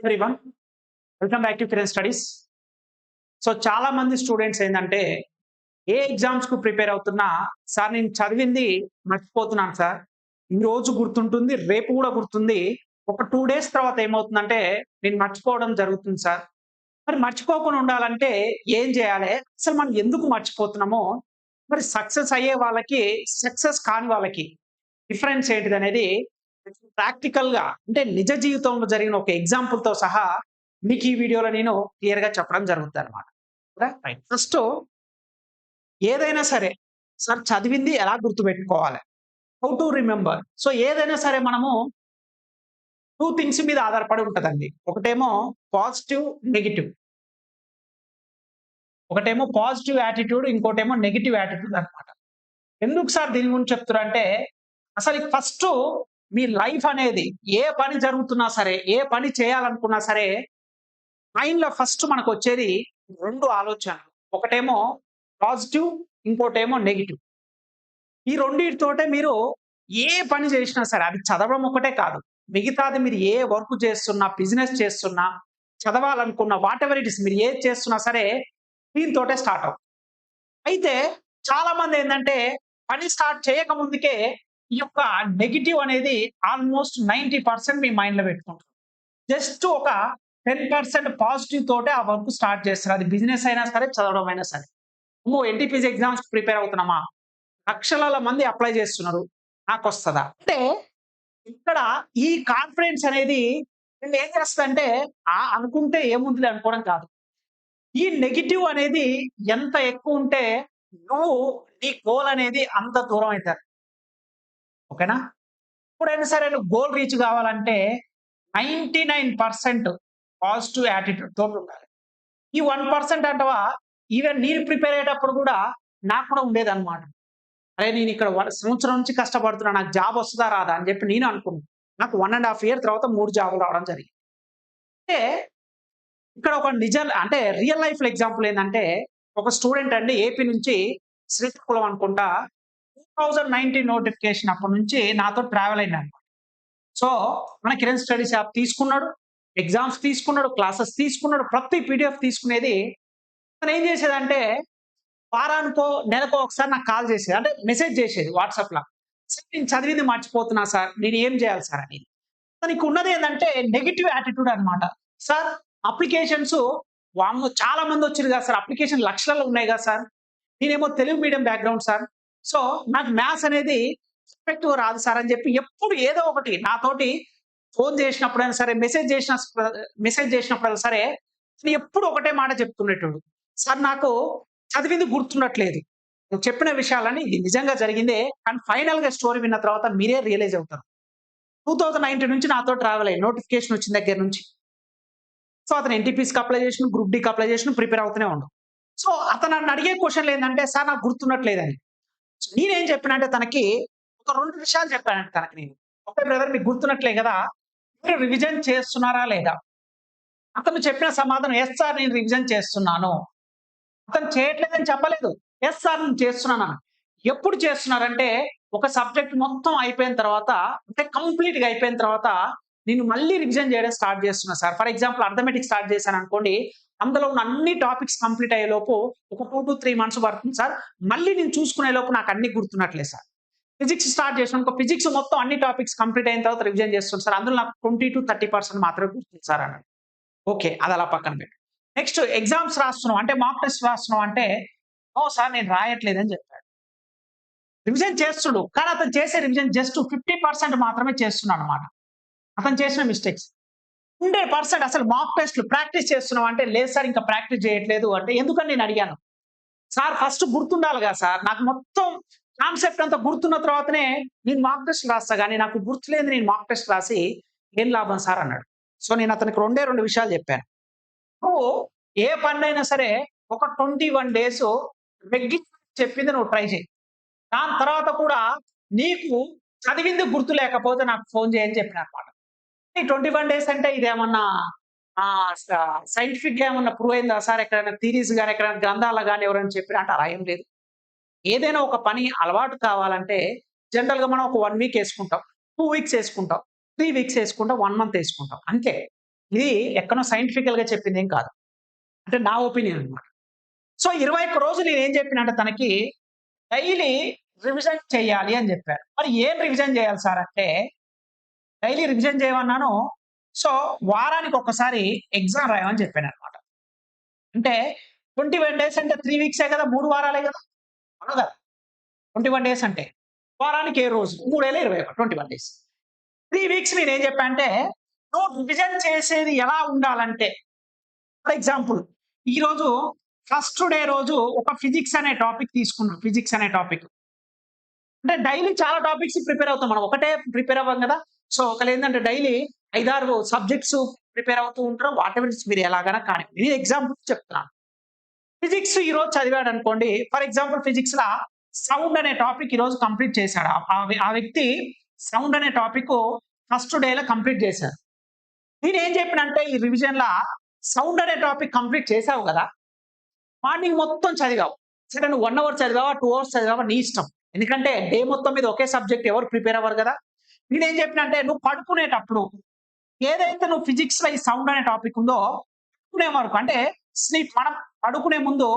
Everyone, welcome back to Kiran studies. So చాలా మంది students ఏంటంటే ఏ ఎగ్జామ్స్ కు ప్రిపేర్ అవుతున్నా, సార్ నేను చదివింది మర్చిపోతున్నాను సార్, ఈ రోజు గుర్తుంటుంది, రేపు కూడా గుర్తుంది, ఒక 2 డేస్ తర్వాత ఏమవుతుందంటే నేను మర్చిపోవడం జరుగుతుంది సార్. మరి మర్చిపోకుండా ఉండాలంటే ఏం చేయాలి, అసలు మనం ఎందుకు మర్చిపోతున్నామో, మరి సక్సెస్ అయ్యే వాళ్ళకి సక్సెస్ కాని వాళ్ళకి డిఫరెన్స్ ఏంటిది అనేది ప్రాక్టికల్ గా అంటే నిజ జీవితంలో జరిగిన ఒక ఎగ్జాంపుల్ తో సహా మీకు ఈ వీడియోలో నేను క్లియర్ గా చెప్పడం జరుగుతుంది అనమాట. ఫస్ట్ ఏదైనా సరే సార్ చదివింది ఎలా గుర్తుపెట్టుకోవాలి, హౌ టు రిమెంబర్. సో ఏదైనా సరే మనము 2 థింగ్స్ మీద ఆధారపడి ఉంటదండి. ఒకటేమో పాజిటివ్, నెగిటివ్. ఒకటేమో పాజిటివ్ యాటిట్యూడ్, ఇంకోటేమో నెగిటివ్ యాటిట్యూడ్ అన్నమాట. ఎందుకు సార్ దీని గురించి చెప్తున్నా, అసలు ఫస్ట్ మీ లైఫ్ అనేది ఏ పని జరుగుతున్నా సరే, ఏ పని చేయాలనుకున్నా సరే, మైండ్‌లో ఫస్ట్ మనకొచ్చేది 2 ఆలోచనలు. ఒకటేమో పాజిటివ్, ఇంకోటేమో నెగెటివ్. ఈ రెండిటితోటే మీరు ఏ పని చేసినా సరే, అది చదవడం ఒకటే కాదు, మిగతాది మీరు ఏ వర్క్ చేస్తున్నా, బిజినెస్ చేస్తున్నా, చదవాలనుకున్న వాటెవర్ ఇట్ ఇస్, మీరు ఏది చేస్తున్నా సరే దీనితోటే స్టార్ట్ అవుతుంది. అయితే చాలా మంది ఏందంటే పని స్టార్ట్ చేయక ముందుకే ఈ యొక్క నెగెటివ్ అనేది ఆల్మోస్ట్ 90% మీ మైండ్‌లో పెట్టుకుంటారు. జస్ట్ ఒక 10% పాజిటివ్ తోటే ఆ వర్క్ స్టార్ట్ చేస్తారు. అది బిజినెస్ అయినా సరే, చదవడం అయినా సరే. అమ్మో! ఎన్‌టీపీసీ ఎగ్జామ్స్‌కి ప్రిపేర్ అవుతున్నామా? లక్షల మంది అప్లై చేస్తున్నారు, నాకొస్తదా? అంటే ఇక్కడ ఈ కాన్ఫిడెన్స్ అనేది వీళ్ళు ఏం చేస్తదంటే, అనుకుంటే ఏముందిలే అనుకోవడం కాదు. ఈ నెగెటివ్ అనేది ఎంత ఎక్కువుంటే నువ్వు నీ గోల్ అనేది అంత దూరం అయితది. ఓకేనా? ఎప్పుడైనా సరే నువ్వు గోల్ రీచ్ కావాలంటే 99% పాజిటివ్ యాటిట్యూడ్ తోటి ఉండాలి. ఈ 1% అంటవా, ఈవెన్ నేను ప్రిపేర్ అయ్యేటప్పుడు కూడా నాకు కూడా ఉండేదన్నమాట. అరే నేను ఇక్కడ సంవత్సరం నుంచి కష్టపడుతున్నా, నాకు జాబ్ వస్తదా రాదా అని చెప్పి నేను అనుకున్నాను. నాకు 1½ ఇయర్ తర్వాత 3 జాబులు రావడం జరిగింది. అంటే ఇక్కడ ఒక అంటే రియల్ లైఫ్ ఎగ్జాంపుల్ ఏంటంటే, ఒక స్టూడెంట్ అండి ఏపీ నుంచి శ్రీకాకుళం అనుకుంటా 2019 నోటిఫికేషన్ అప్పటి నుంచి నాతో ట్రావెల్ అయిందన్నమాట. సో మన కిరణ్ స్టడీస్ యాప్ తీసుకున్నాడు, ఎగ్జామ్స్ తీసుకున్నాడు, క్లాసెస్ తీసుకున్నాడు, ప్రతి పీడిఎఫ్ తీసుకునేది. తను ఏం చేసేదంటే వారానికో నెలకో ఒకసారి నాకు కాల్ చేసేది, అంటే మెసేజ్ చేసేది వాట్సాప్‌లో. సార్ నేను చదివింది మర్చిపోతున్నా సార్, నేను ఏం చేయాలి సార్ అని. తనకి ఉన్నది ఏంటంటే నెగెటివ్ యాటిట్యూడ్ అన్నమాట. సార్ అప్లికేషన్స్ వామ్మో! చాలా మంది వచ్చిర్రు కదా సార్, అప్లికేషన్ లక్షలలో ఉన్నాయి కదా సార్. నేనేమో Telugu medium background sir. So నాకు మ్యాథ్స్ అనేది ఎఫెక్టివ్‌గా రాదు సార్ అని చెప్పి ఎప్పుడు ఏదో ఒకటి నాతోటి ఫోన్ చేసినప్పుడైనా సరే, మెసేజ్ చేసినప్పుడైనా సరే ఎప్పుడు ఒకటే మాట చెప్తుండేటోడు. సార్ నాకు చదివింది గుర్తుండట్లేదు. నువ్వు చెప్పిన విషయాలని ఇది నిజంగా జరిగిందే. కానీ ఫైనల్‌గా స్టోరీ విన్న తర్వాత మీరే రియలైజ్ అవుతారు. 2019 నుంచి నాతో ట్రావెల్ అయ్యి నోటిఫికేషన్ వచ్చిన దగ్గర నుంచి. సో అతను ఎన్‌టీపీసీకి అప్లై చేసిండు, గ్రూప్ డీకి అప్లై చేసిండు, ప్రిపేర్ అవుతూనే ఉండు. సో అతను నన్ను అడిగే క్వెషన్‌లు ఏందంటే, సార్ నాకు గుర్తుండట్లేదని. నేనేం చెప్పానంటే తనకి ఒక 2 విషయాలు చెప్పానండి తనకి నేను. ఓకే బ్రదర్, మీకు గుర్తున్నట్లే కదా! మీరు రివిజన్ చేస్తున్నారా లేదా? అతను చెప్పిన సమాధానం యెస్ సార్ నేను రివిజన్ చేస్తున్నాను. అతను చేయట్లేదని చెప్పలేదు. యెస్ సార్ నేను చేస్తున్నానని. ఎప్పుడు చేస్తున్నారంటే ఒక సబ్జెక్ట్ మొత్తం అయిపోయిన తర్వాత, అంటే కంప్లీట్‌గా అయిపోయిన తర్వాత నేను మళ్ళీ రివిజన్ చేయడం స్టార్ట్ చేస్తున్నా sir. For example arithmetic start చేశాననుకోండి, అందులో ఉన్న అన్ని టాపిక్స్ కంప్లీట్ అయ్యేలోపు ఒక 2-3 మంత్స్ పడుతుంది సార్. మళ్ళీ నేను చూసుకునే లోపు నాకు అన్ని గుర్తున్నట్లే సార్. ఫిజిక్స్ స్టార్ట్ చేసినానుకో, ఫిజిక్స్ మొత్తం అన్ని టాపిక్స్ కంప్లీట్ అయిన తర్వాత రివిజన్ చేస్తున్నాను సార్. అందులో నాకు 20-30% మాత్రమే గుర్తుంది సార్ అన్నాడు. ఓకే. అది అలా పక్కన పెట్టు. నెక్స్ట్ ఎగ్జామ్స్ రాస్తున్నాం అంటే మాక్ టెస్ట్ రాస్తున్నాం అంటే, నో సార్ నేను రాయట్లేదని చెప్పాడు. రివిజన్ చేస్తుడు. కానీ అతను చేసే రివిజన్ జస్ట్ 50% మాత్రమే చేస్తున్నాడన్నమాట. అతను చేసిన మిస్టేక్స్. 100% అసలు మాక్ టెస్ట్‌లు ప్రాక్టీస్ చేస్తున్నావా అంటే, లేదు సార్ ఇంకా ప్రాక్టీస్ చేయట్లేదు అంటే, ఎందుకని నేను అడిగాను. సార్ ఫస్ట్ గుర్తుండాలి కదా సార్. నాకు మొత్తం కాన్సెప్ట్ అంతా గుర్తున్న తర్వాతనే నేను మాక్ టెస్ట్ రాస్తా గానీ, నాకు గుర్తులేనిది నేను మాక్ టెస్ట్ రాసి ఏం లాభం సార్ అన్నాడు. సో నేను అతనికి 2 విషయాలు చెప్పాను. నువ్వు ఏ పనైనా సరే ఒక 21 డేస్ రెగ్యులర్‌గా చెప్పింది నువ్వు ట్రై చెయి. దాని తర్వాత కూడా నీకు చదివింది గుర్తు లేకపోతే నాకు ఫోన్ చేయని చెప్పానన్నమాట. ఈ 21 డేస్ అంటే ఇదేమన్నా ఆహ్, స సైంటిఫిక్‌గా ఏమన్నా ప్రూవ్ అయిందా సార్? ఎక్కడైనా థియరీస్ గాని, ఎక్కడైనా గ్రంథాల్లో గాని ఎవరైనా చెప్పిరా అంటే అలా ఏం లేదు. ఏదైనా ఒక పని అలవాటు కావాలంటే జనరల్‌గా మనం ఒక 1 వీక్ యేసుకుంటాం, 2 వీక్స్ యేసుకుంటాం, 3 వీక్స్ యేసుకుంటాం, 1 మంత్ యేసుకుంటాం అంతే. ఇది ఎక్కడో సైంటిఫికల్ గా చెప్పింది ఏం కాదు. అంటే నా ఒపీనియన్ అన్నమాట. సో 21 రోజులు నేనేం చెప్పినంటే తనకి డైలీ రివిజన్ చేయాలి అని చెప్పారు. మరి ఏం రివిజన్ చేయాలి సార్ అంటే, డైలీ రివిజన్ చేయమన్నాను. సో వారానికి ఒక్కసారి ఎగ్జామ్ రాయమని చెప్పానన్నమాట. అంటే 21 డేస్ అంటే 3 వీక్సే కదా! 3 వారాలే కదా! అవును కదా! 21 డేస్ అంటే వారానికి 7 రోజులు. 3 ఏళ్ల 21 21 డేస్. 3 వీక్స్ నేనేం చెప్పా అంటే, నువ్వు రివిజన్ చేసేది ఎలా ఉండాలంటే, ఫర్ ఎగ్జాంపుల్ ఈరోజు ఫస్ట్ డే రోజు ఒక ఫిజిక్స్ అనే టాపిక్ తీసుకున్నాం. ఫిజిక్స్ అనే టాపిక్. అంటే డైలీ చాలా టాపిక్స్ ప్రిపేర్ అవుతాం. మనం ఒకటే ప్రిపేర్ అవ్వం కదా! సో ఒకళ్ళేందంటే డైలీ 5, 6 సబ్జెక్ట్స్ ప్రిపేర్ అవుతూ ఉంటారు. వాటెవర్ మీరు ఎలాగైనా కానివ్వండి. నేను ఎగ్జాంపుల్ చెప్తున్నాను. ఫిజిక్స్ ఈరోజు చదివాడనుకోండి. ఫర్ ఎగ్జాంపుల్ ఫిజిక్స్‌ల సౌండ్ అనే టాపిక్ ఈరోజు కంప్లీట్ చేశాడు. ఆ వ్యక్తి సౌండ్ అనే టాపిక్ ఫస్ట్ డేలో కంప్లీట్ చేశారు. నేనేం చెప్పినంటే ఈ రివిజన్‌ల సౌండ్ అనే టాపిక్ కంప్లీట్ చేసావు కదా! మార్నింగ్ మొత్తం చదివావు. సరే నువ్వు 1 అవర్ చదివావా? 2 అవర్స్ చదివావా? నీ ఇష్టం. ఎందుకంటే డే మొత్తం మీద ఒకే సబ్జెక్ట్ ఎవరు ప్రిపేర్ అవ్వరు కదా! నేనేం చెప్పినంటే నువ్వు పడుకునేటప్పుడు ఏదైతే నువ్వు ఫిజిక్స్‌లో ఈ సౌండ్ అనే టాపిక్ ఉందో పడుకునే వరకు అంటే స్లీప్ మనం పడుకునే ముందు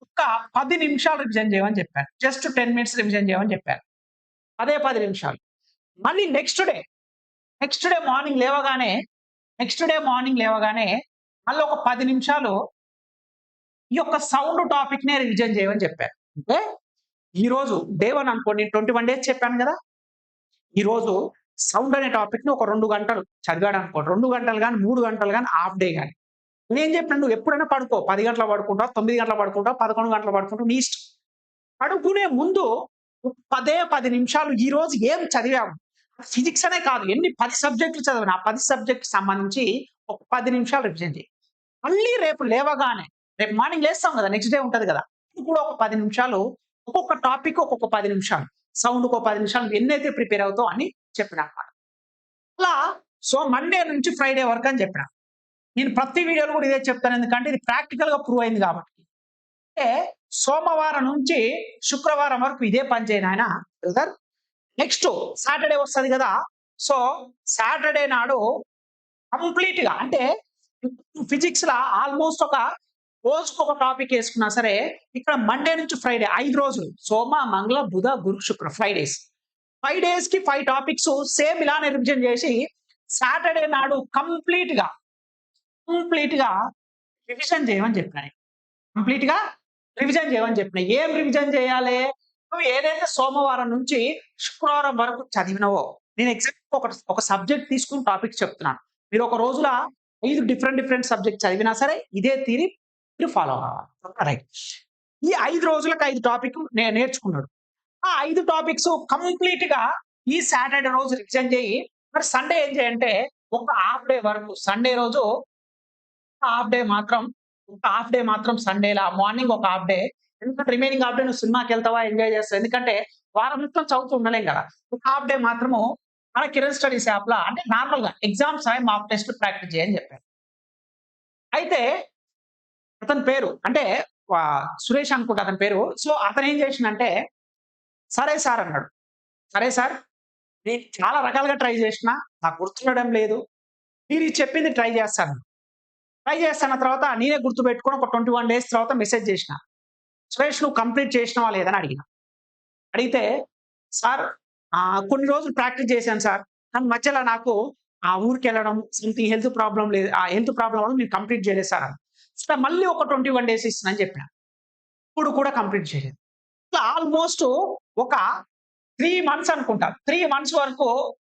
ఒక్క 10 నిమిషాలు రివిజన్ చేయమని చెప్పాను. జస్ట్ 10 మినిట్స్ రివిజన్ చేయమని చెప్పాను. అదే 10 నిమిషాలు. మళ్ళీ నెక్స్ట్ డే మార్నింగ్ లేవగానే మళ్ళీ ఒక 10 నిమిషాలు ఈ యొక్క సౌండ్ టాపిక్‌నే రివిజన్ చేయమని చెప్పాను. అంటే ఈరోజు డే 1 అనుకోండి. 21 డేస్ చెప్పాను కదా! ఈరోజు సౌండ్ అనే టాపిక్‌ని ఒక 2 గంటలు చదివాడనుకోండి. 2 గంటలు గాని, 3 గంటలు గాని, హాఫ్ డే గాని. నేనేం చెప్పాను నువ్వు ఎప్పుడైనా పడుకో. 10 గంటలకు పడుకుంటావు, 9 గంటలకు పడుకుంటావు, 11 గంటలకు పడుకుంటావు నీ ఇష్టం. పడుకునే ముందు పదే 10 నిమిషాలు ఈరోజు ఏం చదివావు? ఫిజిక్స్ అనే కాదు. ఎన్ని 10 సబ్జెక్టులు చదివాను. ఆ 10 సబ్జెక్ట్‌కి సంబంధించి ఒక 10 నిమిషాలు రివిజన్ చెయి. మళ్ళీ రేపు లేవగానే రేపు మార్నింగ్ లేస్తాం కదా! నెక్స్ట్ డే ఉంటది కదా! ఇది కూడా ఒక 10 నిమిషాలు ఒక్కొక్క టాపిక్ ఒక్కొక్క 10 నిమిషాలు. సౌండ్‌కో 10 నిమిషాలు ఎన్నైతే ప్రిపేర్ అవుతావో అని చెప్పినన్నమాట. అలా సో మండే నుంచి ఫ్రైడే వరకు అని చెప్పిన. నేను ప్రతి వీడియోలో కూడా ఇదే చెప్తాను. ఎందుకంటే ఇది ప్రాక్టికల్‌గా ప్రూవ్ అయింది కాబట్టి. అంటే సోమవారం నుంచి శుక్రవారం వరకు ఇదే పని చేయి నాయనా బ్రదర్. నెక్స్ట్ సాటర్‌డే వస్తది కదా! సో సాటర్‌డే నాడు కంప్లీట్‌గా అంటే ఫిజిక్స్‌ల ఆల్‌మోస్ట్ ఒక రోజుకొక టాపిక్ యేసుకున్నా సరే, ఇక్కడ మండే నుంచి ఫ్రైడే 5 రోజులు. సోమ, మంగళ, బుధ, గురు, శుక్ర 5 డేస్. 5 డేస్‌కి 5 టాపిక్స్ సేమ్ ఇలానే రివిజన్ చేసి సాటర్‌డే నాడు కంప్లీట్‌గా రివిజన్ చేయమని చెప్పినా నేను. కంప్లీట్‌గా రివిజన్ చేయమని చెప్పిన. ఏం రివిజన్ చేయాలి? నువ్వు ఏదైతే సోమవారం నుంచి శుక్రవారం వరకు చదివినవో, నేను ఎగ్జాంపుల్ ఒక సబ్జెక్ట్ తీసుకొని టాపిక్స్ చెప్తున్నాను. మీరు ఒక రోజుల 5 డిఫరెంట్ సబ్జెక్ట్ చదివినా సరే ఇదే థియరీ మీరు ఫాలో అవ్వాలి. రైట్. ఈ 5 రోజులకు 5 టాపిక్ నేర్చుకున్నాడు. ఆ 5 టాపిక్స్ కంప్లీట్‌గా ఈ సాటర్‌డే రోజు రివిజన్ చేయి. మరి సండే ఏం చేయంటే ఒక హాఫ్ డే వరకు సండే రోజు హాఫ్ డే మాత్రం సండే‌ల మార్నింగ్ ఒక హాఫ్ డే. ఎందుకంటే రిమైనింగ్ హాఫ్ డే నువ్వు సినిమాకెళ్తావా, ఎంజాయ్ చేస్తావు. ఎందుకంటే వారం మొత్తం చదువుతూ ఉండలేం కదా! ఒక హాఫ్ డే మాత్రము మన కిరణ్ స్టడీస్ యాప్‌ల అంటే నార్మల్‌గా ఎగ్జామ్స్ రాయి మాక్ టెస్ట్ ప్రాక్టీస్ చేయని చెప్పారు. అయితే అతని పేరు అంటే సురేష్ అనుకుంటా అతని పేరు. సో అతనేం చేసిండంటే, "సరే సార్" అన్నాడు. "సరే సార్, నేను చాలా రకాలుగా ట్రై చేసినా. నాకు గుర్తుండడం లేదు. మీరు ఇది చెప్పింది ట్రై చేస్తాను." ట్రై చేస్తున్న తర్వాత నేనే గుర్తుపెట్టుకొని ఒక 21 డేస్ తర్వాత మెసేజ్ చేసిన. "సురేష్ నువ్వు కంప్లీట్ చేసినావా లేదా?" అని అడిగిన. అడిగితే, "సార్ కొన్ని రోజులు ప్రాక్టీస్ చేశాను సార్. కానీ మధ్యలో నాకు ఆ ఊరికెళ్ళడం సంథింగ్ హెల్త్ ప్రాబ్లమ్ లేదు. ఆ హెల్త్ ప్రాబ్లమ్ వల్ల నేను కంప్లీట్ చేయలేదు సార్" అన్నా. "సరే మళ్ళీ ఒక 21 డేస్ ఇస్తున్నా" అని చెప్పిన. ఇప్పుడు కూడా కంప్లీట్ చేయలేదు. ఇట్లా ఆల్‌మోస్ట్ ఒక 3 మంత్స్ అనుకుంటా. 3 మంత్స్ వరకు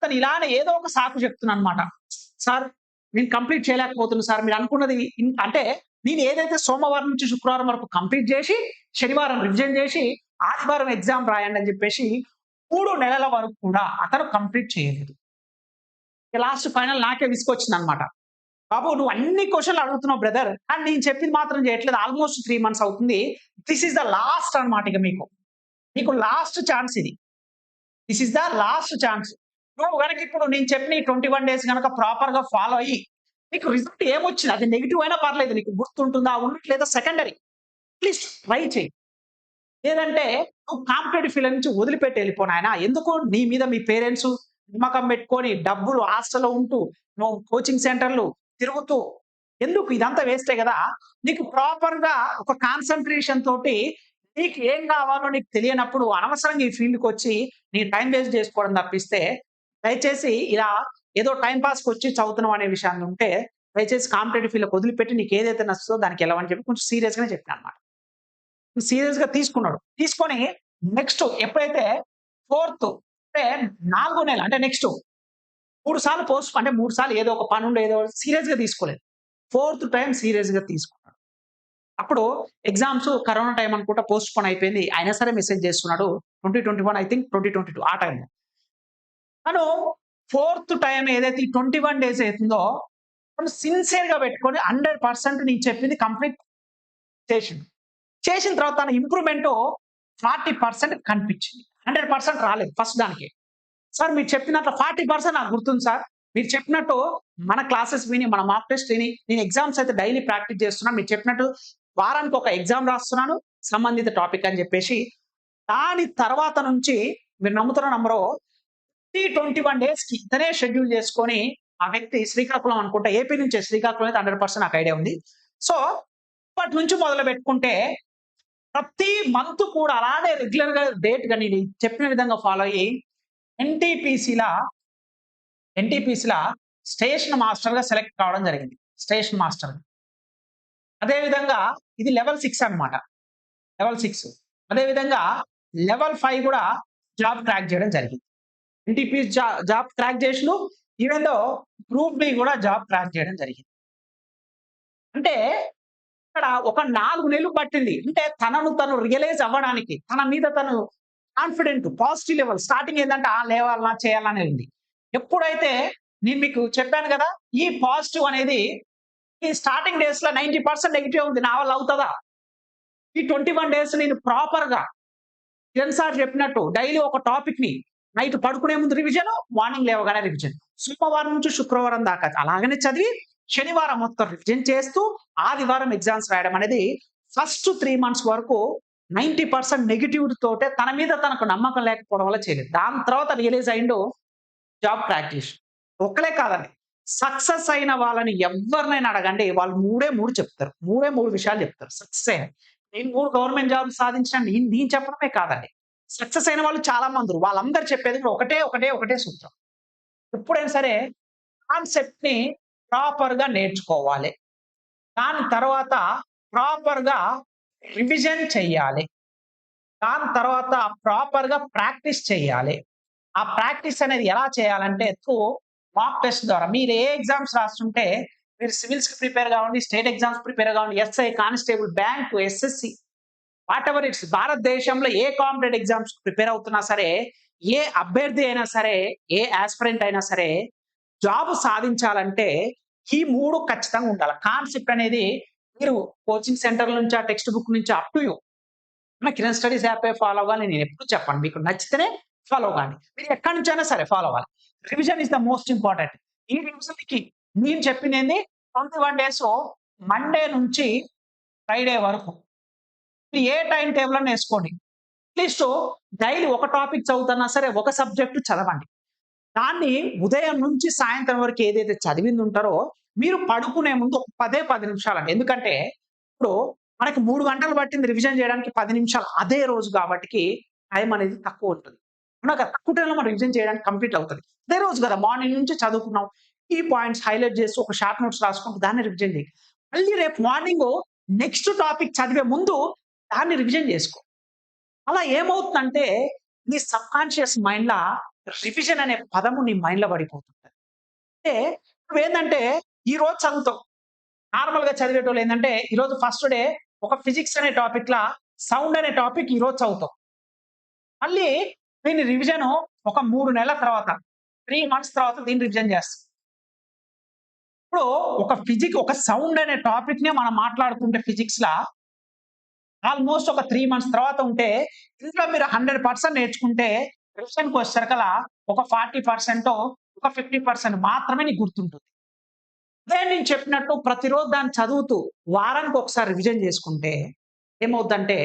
తను ఇలానే ఏదో ఒక సాకు చెప్తున్నానన్నమాట. "సార్ నేను కంప్లీట్ చేయలేకపోతున్నా సార్. మీరు అనుకున్నది అంటే నేను ఏదైతే సోమవారం నుంచి శుక్రవారం వరకు కంప్లీట్ చేసి, శనివారం రివిజన్ చేసి, ఆదివారం ఎగ్జామ్ రాయండి" అని చెప్పేసి 3 నెలల వరకు కూడా అతను కంప్లీట్ చేయలేదు. లాస్ట్ ఫైనల్ నాకే విసుగొచ్చిందన్నమాట. "బాబు నువ్వు అన్ని క్వెషన్‌లు అడుగుతున్నావు బ్రదర్. కానీ నేను చెప్పింది మాత్రం చేయట్లేదు. ఆల్‌మోస్ట్ 3 మంత్స్ అవుతుంది. థిస్ ఈస్ ద లాస్ట్ అన్నమాట ఇక మీకు. మీకు లాస్ట్ ఛాన్స్ ఇది. This is the last chance. నువ్వు గనక ఇప్పుడు నేను చెప్పిన ఈ 21 డేస్ గనక ప్రాపర్‌గా ఫాలో అయ్యి, నీకు రిజల్ట్ ఏమొచ్చింది అది నెగెటివ్ అయినా పర్లేదు. నీకు గుర్తుంటుందా? ఉండట్లేదా సెకండరీ. అట్‌లీస్ట్ ట్రై చెయి. లేదంటే నువ్వు కాంపిటీటివ్ ఫీల్డ్ నుంచి వదిలిపెట్టి ఎళ్ళిపో నాయనా. ఎందుకు నీ మీద మీ పేరెంట్స్ నమ్మకం పెట్టుకొని డబ్బులు హాస్టల్‌లో ఉంటూ, నువ్వు కోచింగ్ సెంటర్‌లు తిరుగుతూ ఎందుకు ఇదంతా వేస్టే కదా. నీకు ప్రాపర్‌గా ఒక కాన్సంట్రేషన్ తోటి నీకు ఏం కావాలో నీకు తెలియనప్పుడు అనవసరంగా ఈ ఫీల్డ్‌కొచ్చి నీ టైం వేస్ట్ చేసుకోవడం తప్పిస్తే, దయచేసి ఇలా ఏదో టైమ్ పాస్‌కొచ్చి చదువుతున్నాం అనే విషయాన్ని ఉంటే, దయచేసి కాంపిటేటివ్ ఫీల్డ్‌లోకి వదిలిపెట్టి నీకు ఏదైతే నచ్చుతుందో దానికి ఎళ్ళమని చెప్పి కొంచెం సీరియస్‌గానే చెప్పానన్నమాట. సీరియస్‌గా తీసుకున్నాడు. తీసుకొని నెక్స్ట్ ఎప్పుడైతే ఫోర్త్ అంటే నాలుగో నెల అంటే నెక్స్ట్ 3 సార్లు అంటే 3 సార్లు ఏదో ఒక పనుండి ఏదో సీరియస్‌గా తీసుకోలేదు. ఫోర్త్ టైమ్ సీరియస్‌గా తీసుకున్నాడు. అప్పుడు ఎగ్జామ్స్ కరోనా టైమ్ అనుకుంటా పోస్ట్‌పోన్ అయిపోయింది. అయినా సరే మెసేజ్ చేస్తున్నాడు. 2021 ఐ థింక్ 2022 ఆ టైమ్‌లో. తను ఫోర్త్ టైమ్ ఏదైతే ఈ 21 డేస్ అయితుందో తను సిన్సియర్‌గా పెట్టుకొని 100% నేను చెప్పింది కంప్లీట్ చేసిండు. చేసిన తర్వాత తన ఇంప్రూవ్‌మెంటు 40% కనిపించింది. 100% రాలేదు ఫస్ట్ దానికి. సార్ మీరు చెప్పినట్లు 40% నాకు గుర్తుంది సార్. మీరు చెప్పినట్టు మన క్లాసెస్ విని, మన మాక్ టెస్ట్ విని, నేను ఎగ్జామ్స్ అయితే డైలీ ప్రాక్టీస్ చేస్తున్నాను. మీరు చెప్పినట్టు వారానికి ఒక ఎగ్జామ్ రాస్తున్నాను. సంబంధిత టాపిక్ అని చెప్పేసి, దాని తర్వాత నుంచి మీరు నమ్ముతారో నమ్మరో 21 డేస్‌కి ఇతనే షెడ్యూల్ చేసుకొని, ఆ వ్యక్తి శ్రీకాకుళం అనుకుంటా ఏపీ నుంచే శ్రీకాకుళం అయితే 100% నాకు ఐడియా ఉంది. సో, ఇప్పటి నుంచి మొదలుపెట్టుకుంటే ప్రతి మంత్ కూడా అలానే రెగ్యులర్‌గా డేట్‌గా నేను చెప్పిన విధంగా ఫాలో అయ్యి ఎన్‌టీపీసీ‌ల ఎన్‌టీపీసీ‌ల స్టేషన్ మాస్టర్‌గా సెలెక్ట్ కావడం జరిగింది. Station master. అదే విధంగా ఇది లెవెల్ 6 అన్నమాట. లెవెల్ 6. అదే విధంగా లెవెల్ 5 కూడా జాబ్ క్రాక్ చేయడం జరిగింది. ఎన్‌టీపీసీ జాబ్ క్రాక్ చేసిండు. ఈవెన్ దో గ్రూప్ డి కూడా జాబ్ క్రాక్ చేయడం జరిగింది. అంటే ఇక్కడ ఒక 4 నెలలు పట్టింది. అంటే తనను తను రియలైజ్ అవ్వడానికి, తన మీద తను కాన్ఫిడెంట్, పాజిటివ్ లెవెల్ స్టార్టింగ్ ఏందంటే లేవాలా, చేయాలనే ఉంది. ఎప్పుడైతే నేను మీకు చెప్పాను గదా! ఈ పాజిటివ్ అనేది ఈ స్టార్టింగ్ డేస్‌లో 90% నెగెటివ్ ఉంది. నా వల్ల అవుతదా? ఈ 21 డేస్ నేను ప్రాపర్‌గా కిరణ్ సార్ చెప్పినట్టు డైలీ ఒక టాపిక్‌ని నైట్ పడుకునే ముందు రివిజన్, మార్నింగ్ లేవగానే రివిజన్. సోమవారం నుంచి శుక్రవారం దాకా అలాగనే చదివి శనివారం మొత్తం రివిజన్ చేస్తూ ఆదివారం ఎగ్జామ్స్ రాయడం అనేది ఫస్ట్ 3 మంత్స్ వరకు 90% నెగెటివ్ తోటే తన మీద తనకు నమ్మకం లేకపోవడం వల్ల చేయలేదు. దాని తర్వాత రియలైజ్ అయిండు జాబ్ క్రాక్ చేసిండు. ఒక్కలే కాదండి. సక్సెస్ అయిన వాళ్ళని ఎవ్వరినైనా అడగండి. వాళ్ళు 3 చెప్తారు. 3 విషయాలు చెప్తారు. సక్సెస్ అయిన. నేను 3 గవర్నమెంట్ జాబ్‌లు సాధించాను. నేను చెప్పడమే కాదండి. సక్సెస్ అయిన వాళ్ళు చాలా మంది ఉన్నారు. వాళ్ళందరూ చెప్పేది కూడా ఒకటే సూత్రం. ఎప్పుడైనా సరే కాన్సెప్ట్‌ని ప్రాపర్‌గా నేర్చుకోవాలి. దాని తర్వాత ప్రాపర్‌గా రివిజన్ చెయ్యాలి. దాని తర్వాత ప్రాపర్‌గా ప్రాక్టీస్ చేయాలి. ఆ ప్రాక్టీస్ అనేది ఎలా చేయాలంటే త్రూ మాక్ టెస్ట్ ద్వారా. మీరు ఏ ఎగ్జామ్స్ రాస్తుంటే మీరు సివిల్స్‌కి ప్రిపేర్ కావండి, స్టేట్ ఎగ్జామ్స్ ప్రిపేర్ కావండి, SI, constable, bank, SSC whatever it's భారతదేశంలో ఏ కాంపిటేటివ్ ఎగ్జామ్స్ ప్రిపేర్ అవుతున్నా సరే, ఏ అభ్యర్థి అయినా సరే, ఏ యాస్పిరెంట్ అయినా సరే, జాబ్ సాధించాలంటే ఈ 3 ఖచ్చితంగా ఉండాలి. కాన్సెప్ట్ అనేది మీరు కోచింగ్ సెంటర్‌ల నుంచి, ఆ టెక్స్ట్ బుక్ నుంచి అప్ టు యూ. మన కిరణ్ స్టడీస్ యాపే ఫాలో అవ్వాలని నేను ఎప్పుడు చెప్పను. మీకు నచ్చితేనే ఫాలో అవ్వండి. మీరు ఎక్కడి నుంచైనా సరే ఫాలో అవ్వాలి. Revision is the most important. ఈ రివిజన్‌కి నేను చెప్పిందేంది 21 డేస్ మండే నుంచి ఫ్రైడే వరకు. మీరు ఏ టైమ్ టేబుల్ అన్నా ఏసుకోండి. అట్‌లీస్ట్ డైలీ ఒక టాపిక్ చదువుతున్నా సరే, ఒక సబ్జెక్ట్ చదవండి. దాన్ని ఉదయం నుంచి సాయంత్రం వరకు ఏదైతే చదివింది ఉంటారో, మీరు పడుకునే ముందు ఒక 10 నిమిషాలండి. ఎందుకంటే, ఇప్పుడు మనకి 3 గంటలు పట్టింది రివిజన్ చేయడానికి 10 నిమిషాలు అదే రోజు కాబట్టికి టైం అనేది తక్కువ ఉంటుంది. మనకు తక్కువ టైంలో మనం రివిజన్ చేయడానికి కంప్లీట్ అవుతది. అదే రోజు కదా మార్నింగ్ నుంచి చదువుకున్నాం. ఈ పాయింట్స్ హైలైట్ చేసి ఒక షార్ట్ నోట్స్ రాసుకుంటూ దాన్ని రివిజన్ చేయి. మళ్ళీ రేపు మార్నింగు నెక్స్ట్ టాపిక్ చదివే ముందు దాన్ని రివిజన్ చేసుకో. అలా ఏమవుతుందంటే, నీ సబ్‌కాన్షియస్ మైండ్‌ల రివిజన్ అనే పదము నీ మైండ్‌లో పడిపోతుంటది. అంటే నువ్వేందంటే ఈరోజు చదువుతావు. నార్మల్‌గా చదివేటోళ్ళేందంటే ఈరోజు ఫస్ట్ డే ఒక ఫిజిక్స్ అనే టాపిక్‌ల సౌండ్ అనే టాపిక్ ఈరోజు చదువుతావు. మళ్ళీ దీన్ని రివిజను ఒక 3 నెలల తర్వాత 3 మంత్స్ తర్వాత దీన్ని రివిజన్ చేస్తావు. ఇప్పుడు ఒక సౌండ్ అనే టాపిక్‌నే మనం మాట్లాడుతుంటే ఫిజిక్స్‌ల ఆల్‌మోస్ట్ ఒక 3 మంత్స్ తర్వాత ఉంటే, ఇందులో మీరు 100% నేర్చుకుంటే, రివిజన్‌కొచ్చేసరికలా ఒక 40% ఒక 50% మాత్రమే నీకు గుర్తుంటుంది. అదే నేను చెప్పినట్టు ప్రతిరోజు దాన్ని చదువుతూ, వారానికి ఒకసారి రివిజన్ చేసుకుంటే, ఏమవుద్దంటే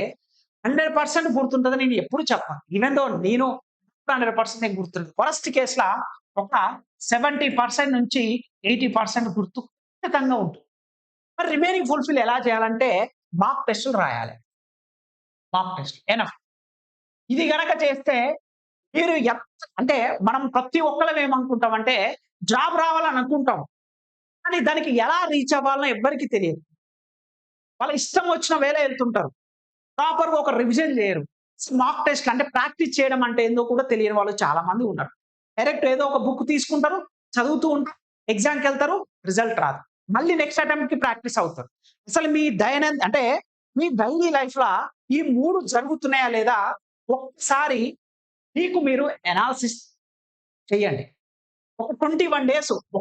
100% గుర్తుంటదని నేను ఎప్పుడు చెప్పను. ఈవెన్ థో నేను 100% నీకు గుర్తుంటది. వరస్ట్ కేస్‌ల ఒక 70% నుంచి 80% గుర్తు ఖచ్చితంగా ఉంటుంది. మరి రిమైనింగ్ ఫుల్‌ఫిల్ ఎలా చేయాలంటే మాక్ టెస్టులు రాయాలి. Mock test enough. ఇది గనక చేస్తే మీరు అంటే మనం ప్రతి ఒక్కళ్ళం ఏమనుకుంటామంటే జాబ్ రావాలని అనుకుంటాం. కానీ దానికి ఎలా రీచ్ అవ్వాలో ఎవ్వరికీ తెలియదు. వాళ్ళ ఇష్టం వచ్చిన వేళ ఎళ్తుంటారు. ప్రాపర్‌గా ఒక రివిజన్ చేయరు. మాక్ టెస్ట్ అంటే ప్రాక్టీస్ చేయడం అంటే ఏందో కూడా తెలియని వాళ్ళు చాలా మంది ఉన్నారు. డైరెక్ట్ ఏదో ఒక బుక్ తీసుకుంటారు, చదువుతూ ఉంటారు, ఎగ్జామ్‌కెళ్తారు, రిజల్ట్ రాదు. మళ్ళీ నెక్స్ట్ అటెంప్ట్‌కి ప్రాక్టీస్ అవుతారు. అసలు మీ అంటే మీ డైలీ లైఫ్‌ల ఈ 3 జరుగుతున్నాయా లేదా ఒక్కసారి మీకు మీరు అనాలిసిస్ చేయండి. ఒక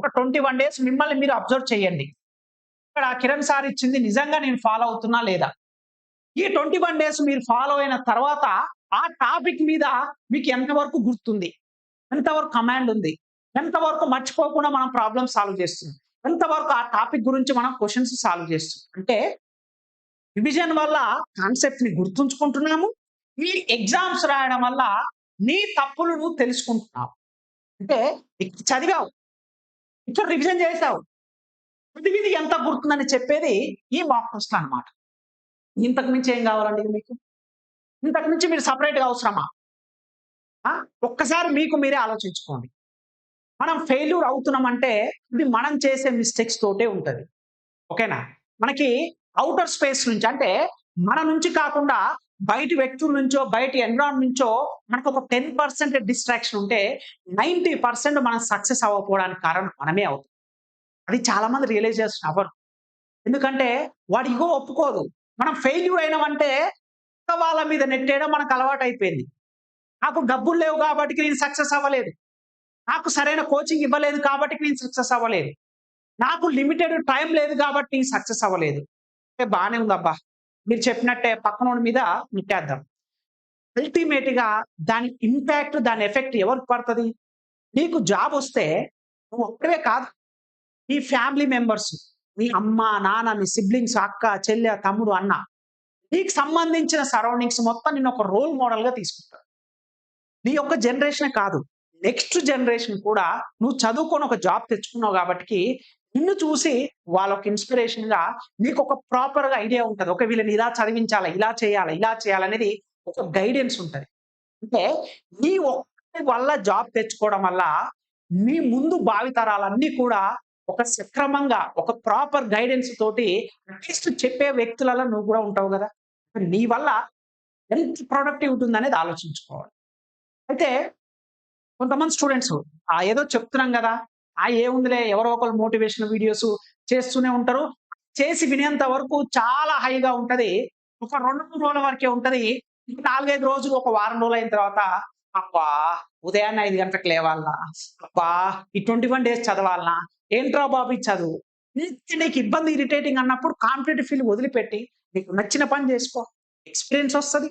21 డేస్ మిమ్మల్ని మీరు అబ్జర్వ్ చేయండి. ఇక్కడ కిరణ్ సార్ ఇచ్చింది నిజంగా నేను ఫాలో అవుతున్నా లేదా? ఈ 21 డేస్ మీరు ఫాలో అయిన తర్వాత ఆ టాపిక్ మీద మీకు ఎంతవరకు గుర్తుంది? ఎంతవరకు కమాండ్ ఉంది? ఎంతవరకు మర్చిపోకుండా మనం ప్రాబ్లమ్ సాల్వ్ చేస్తున్నాం? ఎంతవరకు ఆ టాపిక్ గురించి మనం క్వెషన్స్ సాల్వ్ చేస్తున్నాం? అంటే రివిజన్ వల్ల కాన్సెప్ట్‌ని గుర్తుంచుకుంటున్నాము. ఈ ఎగ్జామ్స్ రాయడం వల్ల నీ తప్పులు నువ్వు తెలుసుకుంటున్నావు. అంటే ఇక్కడ చదివావు, ఇక్కడ రివిజన్ చేసావు. చదివింది ఎంత గుర్తుందని చెప్పేది ఈ మాక్ టెస్ట్ అన్నమాట. ఇంతకు మించి ఏం కావాలండి మీకు? ఇంతకు మించి మీరు సెపరేట్‌గా అవసరమా? ఆ! ఒక్కసారి మీకు మీరే ఆలోచించుకోండి. మనం ఫెయిల్యూర్ అవుతున్నామంటే ఇది మనం చేసే మిస్టేక్స్ తోటే ఉంటది. ఓకేనా? మనకి ఔటర్ స్పేస్ నుంచి అంటే మన నుంచి కాకుండా బయటి వ్యక్తుల నుంచో, బయటి ఎన్విరాన్మెంట్ నుంచో మనకొక 10% డిస్ట్రాక్షన్ ఉంటే 90% మనం సక్సెస్ అవ్వకపోవడానికి కారణం మనమే అవుతాం. అది చాలా మంది రియలైజేషన్ అవ్వరు. ఎందుకంటే వాడి ఇగో ఒప్పుకోదు. మనం ఫెయిల్యూర్ అయినామంటే పక్క వాళ్ళ మీద నెట్టేయడం మనకు అలవాటయిపోయింది. నాకు డబ్బులు లేవు కాబట్టి నేను సక్సెస్ అవ్వలేదు. నాకు సరైన కోచింగ్ ఇవ్వలేదు కాబట్టి నేను సక్సెస్ అవ్వలేదు. నాకు లిమిటెడ్ టైం లేదు కాబట్టి నేను సక్సెస్ అవ్వలేదు. అంటే బానే ఉందబ్బా! మీరు చెప్పినట్టే పక్కనోడి మీద నెట్టేద్దాం. అల్టిమేట్‌గా దాని ఇంపాక్ట్, దాని ఎఫెక్ట్ ఎవరికి పడతది? నీకు జాబొస్తే నువ్వు ఒక్కడివే కాదు. మీ ఫ్యామిలీ మెంబర్స్, మీ అమ్మ, నాన్న, మీ సిబ్లింగ్స్, అక్క, చెల్లె, తమ్ముడు, అన్న నీకు సంబంధించిన సరౌండింగ్స్ మొత్తం నిన్నొక రోల్ మోడల్‌గా తీసుకుంటారు. నీ యొక్క జనరేషనే కాదు. నెక్స్ట్ జనరేషన్ కూడా నువ్వు చదువుకొని ఒక జాబ్ తెచ్చుకున్నావు గాబటికి, నిన్ను చూసి వాళ్ళొక ఇన్‌స్పిరేషన్‌గా నీకొక ప్రాపర్‌గా ఐడియా ఉంటది. ఓకే. వీళ్ళని ఇలా చదివించాలా, ఇలా చేయాలా, ఇలా చేయాలనేది ఒక గైడెన్స్ ఉంటది. అంటే నీ ఒక్కడి వల్ల జాబ్ తెచ్చుకోవడం వల్ల, మీ ముందు భావితరాలన్నీ కూడా ఒక సక్రమంగా, ఒక ప్రాపర్ గైడెన్స్ తోటి అట్‌లీస్ట్ చెప్పే వ్యక్తులలో నువ్వు కూడా ఉంటావు గదా! నీ వల్ల ఎంత ప్రొడక్టివిటీ ఉందనేది ఆలోచించుకోవాలి. అయితే కొంతమంది స్టూడెంట్స్ ఏదో చెప్తున్నాం గదా! ఏముందిలే ఎవరో ఒకళ్ళు మోటివేషనల్ వీడియోస్ చేస్తూనే ఉంటారు. చేసి వినేంత వరకు చాలా హైగా ఉంటది. ఒక 2, 3 రోజుల వరకే ఉంటది. ఇంక 4, 5 రోజులు, ఒక వారం రోజులయిన తర్వాత అబ్బా! ఉదయాన్నే 5 గంటలకు లేవాల్నా? అబ్బా! ఈ 21 డేస్ చదవాల్నా? ఏంట్రా బాబు ఈ చదువు? నీకు ఇబ్బంది ఇరిటేటింగ్ అన్నప్పుడు కాంపిటీటివ్ ఫీల్డ్ వదిలిపెట్టి నీకు నచ్చిన పని జేసుకో. ఎక్స్‌పీరియన్స్ ఒస్తది.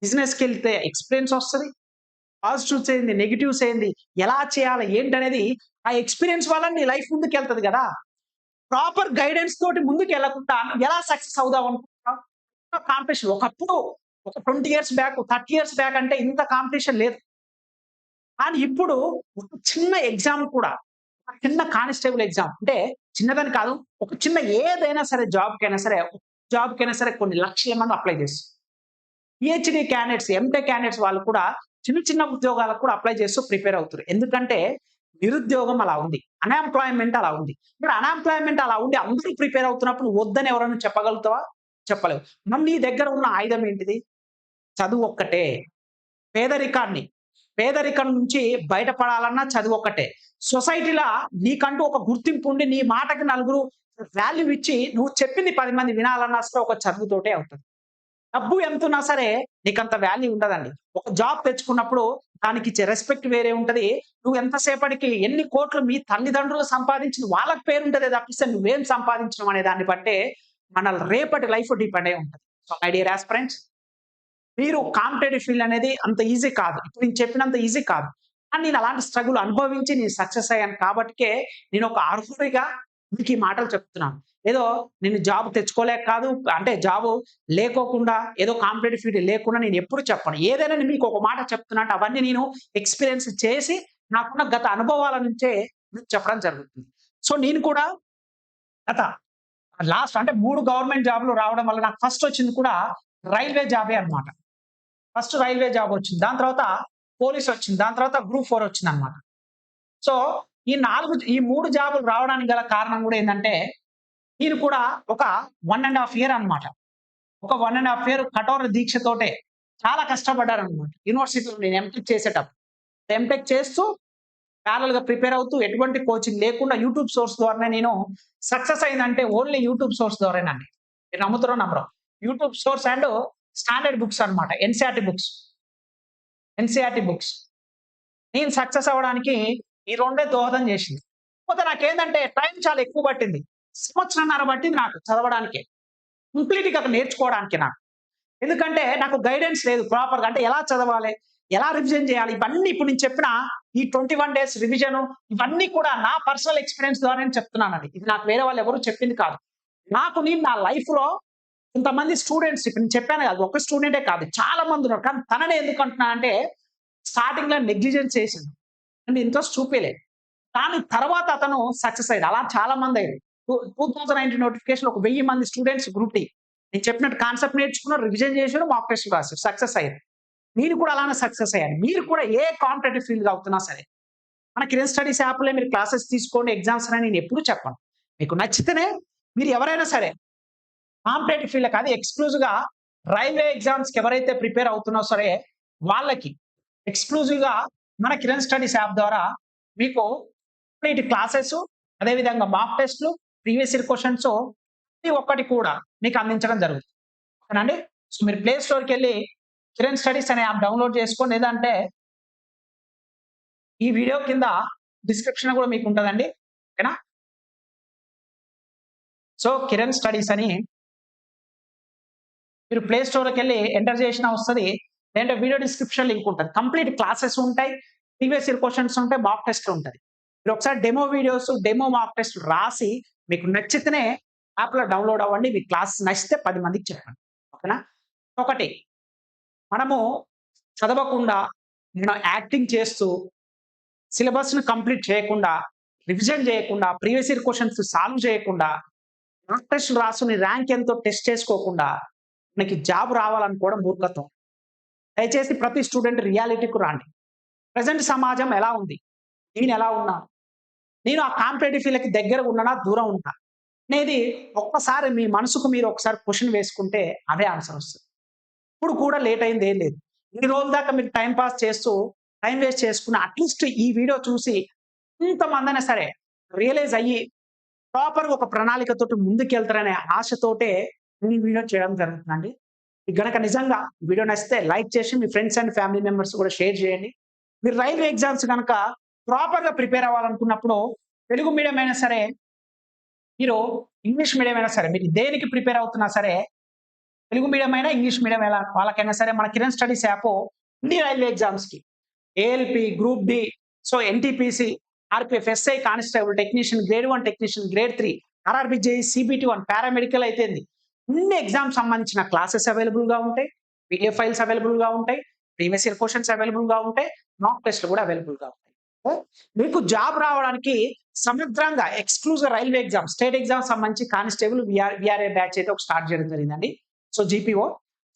బిజినెస్‌కెళ్తే ఎక్స్‌పీరియన్స్ ఒస్తది. పాజిటివ్స్ ఏంది? నెగెటివ్స్ ఏంది? ఎలా చేయాలి? ఏంటనేది ఆ ఎక్స్‌పీరియన్స్ వల్ల నీ లైఫ్ ముందుకెళ్తది గదా! ప్రాపర్ గైడెన్స్ తోటి ముందుకెళ్ళకుండా ఎలా సక్సెస్ అవుదాం అనుకుంటున్నావు? కాంపిటీషన్ ఒకప్పుడు ఒక 20 ఇయర్స్ బ్యాక్, 30 ఇయర్స్ బ్యాక్ అంటే ఇంత కాంపిటీషన్ లేదు. కానీ ఇప్పుడు ఒక చిన్న ఎగ్జామ్ కూడా, ఒక చిన్న కానిస్టేబుల్ ఎగ్జామ్ అంటే చిన్నదని కాదు. ఒక చిన్న ఏదైనా సరే జాబ్‌కైనా సరే కొన్ని లక్షల మంది అప్లై చేస్తున్నారు. పీహెచ్‌డీ క్యాండిడేట్స్, ఎంటెక్ క్యాండిడేట్స్ వాళ్ళు కూడా చిన్న చిన్న ఉద్యోగాలకు కూడా అప్లై చేస్తూ ప్రిపేర్ అవుతుర్రు. ఎందుకంటే నిరుద్యోగం అలా ఉంది. అన్‌ఎంప్లాయ్‌మెంట్ అలా ఉంది. మరి అన్‌ఎంప్లాయ్‌మెంట్ అలా ఉండి అందరూ ప్రిపేర్ అవుతున్నప్పుడు వద్దని ఎవరైనా చెప్పగలుగుతావా? చెప్పలేవు. మరి నీ దగ్గర ఉన్న ఆయుధం ఏంటిది? చదువు ఒక్కటే. పేదరికాన్ని, పేదరికం నుంచి బయటపడాలన్నా చదువొక్కటే. సొసైటీలా నీకంటూ ఒక గుర్తింపు ఉండి, నీ మాటకి నలుగురు వాల్యూ ఇచ్చి, నువ్వు చెప్పింది 10 మంది వినాలన్నా సరే ఒక చదువుతోటే అవుతది. డబ్బు ఎంతున్నా సరే నీకంత వాల్యూ ఉండదండి. ఒక జాబ్ తెచ్చుకున్నప్పుడు దానికిచ్చే రెస్పెక్ట్ వేరే ఉంటది. నువ్వు ఎంత సేపటికి ఎన్ని కోట్లు మీ తల్లిదండ్రులు సంపాదించిన వాళ్ళకి పేరుంటదే తప్పిస్తే నువ్వేం సంపాదించినవు అనే దాన్ని బట్టే మన రేపటి లైఫ్ డిపెండ్ అయ్యి ఉంటది. సో, మై డియర్ యాస్పిరెంట్స్, మీరు కాంపిటేటివ్ ఫీల్డ్ అనేది అంత ఈజీ కాదు. ఇప్పుడు నేను చెప్పినంత ఈజీ కాదు. కానీ నేను అలాంటి స్ట్రగుల్ అనుభవించి నేను సక్సెస్ అయ్యాను కాబట్టికే నేను ఒక అర్హుడిగా మీకు ఈ మాటలు చెప్తున్నాను. ఏదో నేను జాబ్ తెచ్చుకోలేక కాదు, అంటే జాబు లేకోకుండా ఏదో కాంపిటేటివ్ ఫీల్డ్ లేకుండా నేను ఎప్పుడు చెప్పను. ఏదైనా నేను మీకు ఒక మాట చెప్తున్నా అంటే అవన్నీ నేను ఎక్స్‌పీరియన్స్ చేసి నాకున్న గత అనుభవాల నుంచే మీకు చెప్పడం జరుగుతుంది. సో, నేను కూడా గత లాస్ట్ అంటే 3 గవర్నమెంట్ జాబ్‌లు రావడం వల్ల నాకు ఫస్ట్ వచ్చింది కూడా రైల్వే జాబే అన్నమాట. ఫస్ట్ రైల్వే జాబ్ వచ్చింది. దాని తర్వాత పోలీస్ వచ్చింది. దాని తర్వాత గ్రూప్ 4 వచ్చిందన్నమాట. సో, ఈ 3 జాబులు రావడానికి గల కారణం గూడా ఏందంటే, నేను కూడా ఒక 1 ½ ఇయర్ అన్నమాట. ఒక 1 ½ ఇయర్ కఠోర దీక్షతోటే చాలా కష్టపడ్డానన్నమాట. యూనివర్సిటీలో నేను ఎంటెక్ చేసేటప్పుడు. ఎంటెక్ చేస్తూ ప్యారలెల్‌గా ప్రిపేర్ అవుతూ ఎటువంటి కోచింగ్ లేకుండా యూట్యూబ్ సోర్స్ ద్వారానే నేను సక్సెస్ అయిందంటే ఓన్లీ యూట్యూబ్ సోర్స్ ద్వారానండి. మీరు నమ్ముతారో నమ్మరో. YouTube source and standard books అన్నమాట. NCERT books. NCERT books. నేను సక్సెస్ అవ్వడానికి ఈ రెండే దోహదం చేసింది. కాకపోతే నాకేందంటే టైం చాలా ఎక్కువ పట్టింది. సంవత్సరన్నర పట్టింది నాకు చదవడానికే. కంప్లీట్‌గా నేర్చుకోవడానికి నాకు. ఎందుకంటే నాకు గైడెన్స్ లేదు ప్రాపర్‌గా. అంటే ఎలా చదవాలి? ఎలా రివిజన్ చేయాలి? ఇవన్నీ ఇప్పుడు నేను చెప్పిన ఈ 21 డేస్ రివిజన్ ఇవన్నీ కూడా నా పర్సనల్ ఎక్స్‌పీరియన్స్ ద్వారానే చెప్తున్నానండి. ఇది నాకు వేరే వాళ్ళు ఎవరు చెప్పింది కాదు. నాకు నేను నా లైఫ్‌లో కొంతమంది స్టూడెంట్స్ ఇప్పుడు నేను చెప్పాను కదా! ఒక స్టూడెంటే కాదు చాలా మంది ఉన్నారు. కానీ తననే ఎందుకు అంటున్నానంటే స్టార్టింగ్‌లో నెగ్లిజెన్స్ చేసిండు. అంటే ఇంట్రెస్ట్ చూపియలేదు. కానీ తర్వాత అతను సక్సెస్ అయ్యాడు. అలా చాలా మంది అయ్యారు. 2019 నోటిఫికేషన్‌లో ఒక 1000 మంది స్టూడెంట్స్ గ్రూప్ డి. నేను చెప్పినట్టు కాన్సెప్ట్ నేర్చుకున్నారు, రివిజన్ చేసారు, మాక్ టెస్ట్‌లు రాసారు. సక్సెస్ అయ్యారు. నేను కూడా అలానే సక్సెస్ అయ్యాను. మీరు కూడా ఏ కాంపిటీటివ్ ఫీల్డ్‌లో అవుతున్నా సరే, మన కిరణ్ స్టడీస్ యాప్‌లో మీరు క్లాసెస్ తీసుకోండి, ఎగ్జామ్స్ అని నేను ఎప్పుడు చెప్పను. మీకు నచ్చితేనే మీరు ఎవరైనా సరే కాంపిటీటివ్ ఫీల్డ్ కాదు ఎక్స్‌క్లూజివ్‌గా రైల్వే ఎగ్జామ్స్‌కి ఎవరైతే ప్రిపేర్ అవుతున్నారో సరే, వాళ్ళకి ఎక్స్‌క్లూజివ్‌గా మన కిరణ్ స్టడీస్ యాప్ ద్వారా మీకు కంప్లీట్ క్లాసెస్, అదేవిధంగా మాక్ టెస్ట్‌లు, ప్రీవియస్ ఇయర్ క్వెషన్స్ ప్రతి ఒక్కటి కూడా మీకు అందించడం జరుగుతుంది. ఓకేనండి. సో, మీరు ప్లే స్టోర్‌కెళ్ళి కిరణ్ స్టడీస్ అనే యాప్ డౌన్‌లోడ్ చేసుకోండి. లేదంటే ఈ వీడియో కింద డిస్క్రిప్షన్ కూడా మీకు ఉంటదండి. ఓకేనా? సో, కిరణ్ స్టడీస్ అని మీరు ప్లే స్టోర్‌లోకెళ్ళి ఎంటర్ చేసినా వస్తది. లేదంటే వీడియో డిస్క్రిప్షన్ లింక్ ఉంటది. కంప్లీట్ క్లాసెస్ ఉంటాయి. ప్రీవియస్ ఇయర్ క్వెషన్స్ ఉంటాయి. మాక్ టెస్ట్‌లు ఉంటది. మీరు ఒకసారి డెమో వీడియోస్, డెమో మాక్ టెస్ట్‌లు రాసి మీకు నచ్చితేనే యాప్‌లో డౌన్‌లోడ్ అవ్వండి. మీకు క్లాస్ నచ్చితే 10 మందికి చెప్పండి. ఓకేనా? ఒకటి మనము చదవకుండా, మనం యాక్టింగ్ చేస్తూ, సిలబస్‌ని కంప్లీట్ చేయకుండా, రివిజన్ చేయకుండా, ప్రీవియస్ ఇయర్ క్వెషన్స్ సాల్వ్ చేయకుండా, మాక్ టెస్ట్‌లు రాసుకొని ర్యాంక్ ఎంతో టెస్ట్ చేసుకోకుండా, మనకి జాబ్ రావాలనుకోవడం మూర్ఖత్వం. దయచేసి ప్రతి స్టూడెంట్ రియాలిటీకి రండి. ప్రెజెంట్ సమాజం ఎలా ఉంది? నేను ఎలా ఉన్నాను? నేను ఆ కాంపిటీటివ్ ఫీల్డ్‌కి దగ్గరగా ఉన్నానా? దూరం ఉన్నా? అనేది ఒక్కసారి మీ మనసుకు మీరు ఒకసారి క్వెషన్ వేసుకుంటే అదే ఆన్సర్ వస్తది. ఇప్పుడు కూడా లేట్ అయింది ఏం లేదు. ఇన్ని రోజుల దాకా మీరు టైమ్ పాస్ చేస్తూ, టైమ్ వేస్ట్ చేసుకున్న అట్‌లీస్ట్ ఈ వీడియో చూసి ఇంతమందైనా సరే రియలైజ్ అయ్యి ప్రాపర్‌గా ఒక ప్రణాళికతోటి ముందుకెళ్తారనే ఆశతోటే నేను ఈ వీడియో చేయడం జరుగుతుందండి. మీకు గనక నిజంగా వీడియో నచ్చితే లైక్ చేసి మీ ఫ్రెండ్స్ అండ్ ఫ్యామిలీ మెంబర్స్ కూడా షేర్ చేయండి. మీరు రైల్వే ఎగ్జామ్స్ గనక ప్రాపర్‌గా ప్రిపేర్ అవ్వాలనుకున్నప్పుడు తెలుగు మీడియం అయినా సరే, మీరు ఇంగ్లీష్ మీడియం అయినా సరే, మీరు దేనికి ప్రిపేర్ అవుతున్నా సరే, తెలుగు మీడియం అయినా, ఇంగ్లీష్ మీడియం ఎలా వాళ్ళకైనా సరే మన కిరణ్ స్టడీస్ యాప్ అన్ని రైల్వే ఎగ్జామ్స్‌కి ALP, group D, so NTPC, RPF, SI, constable, technician, grade 1 technician, grade 3, RRB, JE, CBT 1, paramedical అయితేంది. అన్ని ఎగ్జామ్స్ సంబంధించిన క్లాసెస్ అవైలబుల్‌గా ఉంటాయి. పీడీఎఫ్ ఫైల్స్ అవైలబుల్‌గా ఉంటాయి. ప్రీవియస్ ఇయర్ క్వెషన్స్ అవైలబుల్‌గా ఉంటాయి. మాక్ టెస్ట్‌లు కూడా అవైలబుల్‌గా ఉంటాయి. మీకు జాబ్ రావడానికి సమగ్రంగా exclusive railway exam, state exams సంబంధించి కానిస్టేబుల్, వీఆర్ఏ బ్యాచ్ అయితే ఒక స్టార్ట్ చేయడం జరిగిందండి. So, GPO.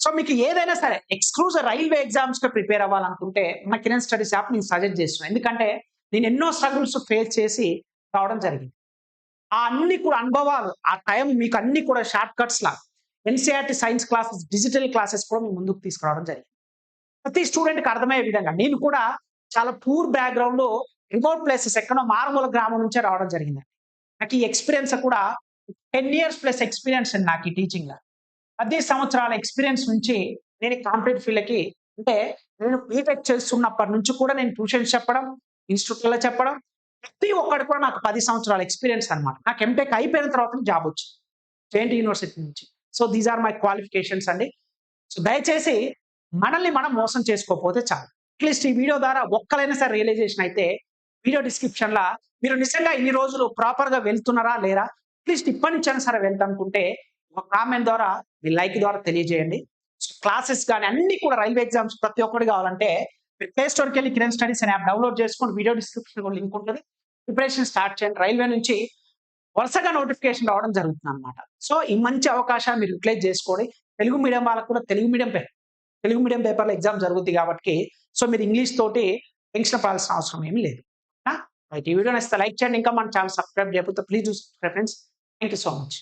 సో, మీకు ఏదైనా సరే ఎక్స్‌క్లూజివ్ రైల్వే ఎగ్జామ్స్‌కి ప్రిపేర్ అవ్వాలనుకుంటే మన కిరణ్ స్టడీస్ యాప్ నేను సజెస్ట్ చేస్తున్నాను. ఎందుకంటే నేను ఎన్నో స్ట్రగుల్స్ ఫేస్ చేసి రావడం జరిగింది. ఆ అన్ని కూడా అనుభవాలు, ఆ టైం మీకు అన్ని కూడా షార్ట్ కట్స్‌లా NCERT science classes, digital classes కూడా మేము ముందుకు తీసుకురావడం జరిగింది. ప్రతి స్టూడెంట్‌కి అర్థమయ్యే విధంగా. నేను కూడా చాలా పూర్ బ్యాక్‌గ్రౌండ్ రిమోట్ ప్లేసెస్ ఎక్కడో మారుమూల గ్రామం నుంచే రావడం జరిగింది. నాకు ఈ ఎక్స్‌పీరియన్స్ కూడా 10 ఇయర్స్ ప్లస్ ఎక్స్‌పీరియన్స్ అండి నాకు ఈ టీచింగ్‌ల. 10 సంవత్సరాల ఎక్స్‌పీరియన్స్ నుంచి నేను ఈ కాంపిటీటివ్ ఫీల్డ్‌కి అంటే నేను బీటెక్ చేస్తున్నప్పటి నుంచి కూడా నేను ట్యూషన్స్ చెప్పడం, ఇన్‌స్టిట్యూట్‌లలో చెప్పడం, ప్రతి ఒక్కటి కూడా నాకు 10 సంవత్సరాల ఎక్స్‌పీరియన్స్ అన్నమాట. నాకు ఎంటెక్ అయిపోయిన తర్వాత జాబ్ వచ్చింది. జేఎన్‌టీ యూనివర్సిటీ నుంచి. So, these are my qualifications అండి. సో, దయచేసి మనల్ని మనం మోసం చేసుకోకపోతే చాలు. అట్‌లీస్ట్ ఈ వీడియో ద్వారా ఒక్కలైనా సరే రియలైజేషన్ అయితే వీడియో డిస్క్రిప్షన్‌ల మీరు నిజంగా ఇన్ని రోజులు ప్రాపర్‌గా వెళ్తున్నారా? లేరా? అట్‌లీస్ట్ ఇప్పటి నుంచైనా సరే వెళ్తానుకుంటే ఒక కామెంట్ ద్వారా, మీ లైక్ ద్వారా తెలియజేయండి. సో, క్లాసెస్ గాని అన్నీ కూడా రైల్వే ఎగ్జామ్స్ ప్రతి ఒక్కటి కావాలంటే మీరు ప్లే స్టోర్‌కెళ్ళి కిరణ్ స్టడీస్ అనే యాప్ డౌన్‌లోడ్ చేసుకోండి. వీడియో డిస్క్రిప్షన్‌లో లింక్ ఉంటది. ప్రిపరేషన్ స్టార్ట్ చేయండి. రైల్వే నుంచి వరుసగా నోటిఫికేషన్ రావడం జరుగుతుంది అనమాట. సో ఈ మంచి అవకాశాన్ని మీరు యూటిలైజ్ చేసుకోండి. తెలుగు మీడియం వాళ్ళకు కూడా తెలుగు మీడియం పేపర్‌లో ఎగ్జామ్ జరుగుద్ది కాబట్టి, సో మీరు ఇంగ్లీష్ తోటి టెన్షన్ పడాల్సిన అవసరం ఏమీ లేదు. రైట్. ఈ వీడియో నచ్చితే లైక్ చేయండి. ఇంకా మన ఛానెల్ సబ్స్క్రైబ్ చేయకపోతే please do subscribe friends. Thank you so much.